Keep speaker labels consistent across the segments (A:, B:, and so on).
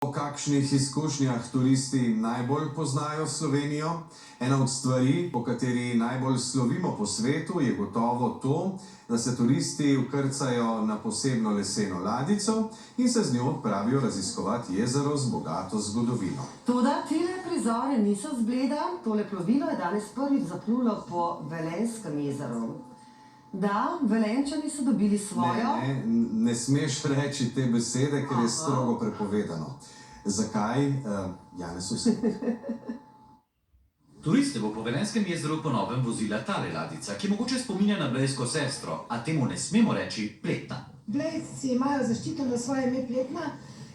A: Po kakšnih izkušnjah turisti najbolj poznajo Slovenijo? Ena od stvari, po kateri najbolj slovimo po svetu, je gotovo to, da se turisti vkrcajo na posebno leseno ladjico in se z njo odpravijo raziskovati jezero z bogato zgodovino.
B: Toda tile prizore niso zbleda. Tole plovilo je danes prvič zaplulo po Velenjskem jezeru. Da, Velenjčani so dobili svojo...
A: Ne smeš reči te besede, ker je strogo prepovedano. Zakaj? Janez vse.
C: Turiste bo po Velenjskem jezeru po novem vozila tale ladjica, ki mogoče spominja na blejsko sestro, a temu ne smemo reči pletna.
D: Blejci imajo zaščito na svoje ime Pletna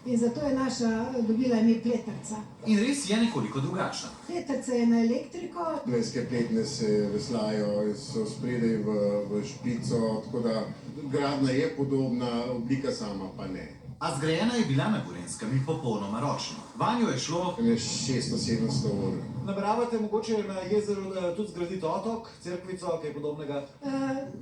D: in zato je naša dobila ime Pletrca.
C: In res je nekoliko drugačna.
D: Pletrca je na elektriko.
E: Blejske pletne se veslajo, so spredaj v špico, tako da gradnja je podobna, oblika sama pa ne.
C: A zgrajena je bila na Gorenjskem in popolnoma ročno. Vanjo je šlo
E: 600-700 ur.
F: Nameravate mogoče na jezeru tudi zgraditi otok, cerkvico, kaj podobnega?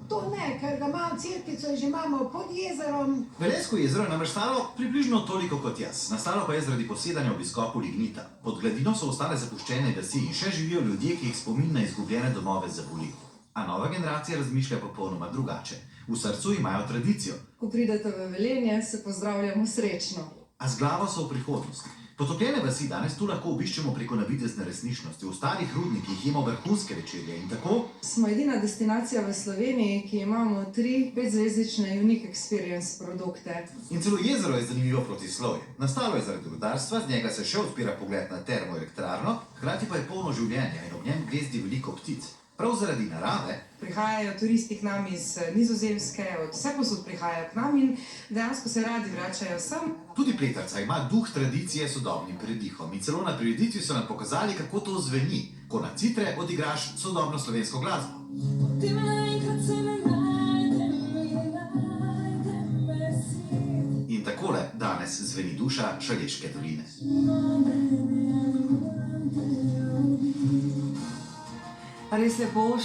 D: To ne, ker ga imamo cerkvico in že imamo pod jezerom.
C: Velenjsko jezero je namreč staro približno toliko kot jaz. Nastalo pa je zaradi posedanja ob izkopu lignita. Pod gladino so ostale zapuščene vasi in še živijo ljudje, ki jih spomin na izgubljene domove zaboli. A nova generacija razmišlja popolnoma drugače. V srcu imajo tradicijo.
G: Ko pridete v Velenje, se pozdravljamo srečno.
C: A z glavo so v prihodnosti. Potopljene vasi danes tu lahko obiščemo preko navidezne resničnosti. V starih rudnikih imamo vrhunske večerje in tako...
G: Smo edina destinacija v Sloveniji, ki imamo 3 5-zvezdične Unique Experience produkte.
C: In celo jezero je zanimivo protislovje. Nastalo je zaradi rudarstva, z njega se še odpira pogled na termoelektrarno, hkrati pa je polno življenja in ob njem gnezdi veliko ptic. Prav zaradi narave
G: Prihajajo turisti k nam iz Nizozemske, od vsepovsod prihajajo k nam in dejansko se radi vračajo sem.
C: tudi Pletrca ima duh tradicije s sodobnim pridihom in celo na prireditvi so nam pokazali, kako to zveni, ko na citre odigraš sodobno slovensko glasbo. In takole danes zveni duša Šaleške doline.
B: Res lepo.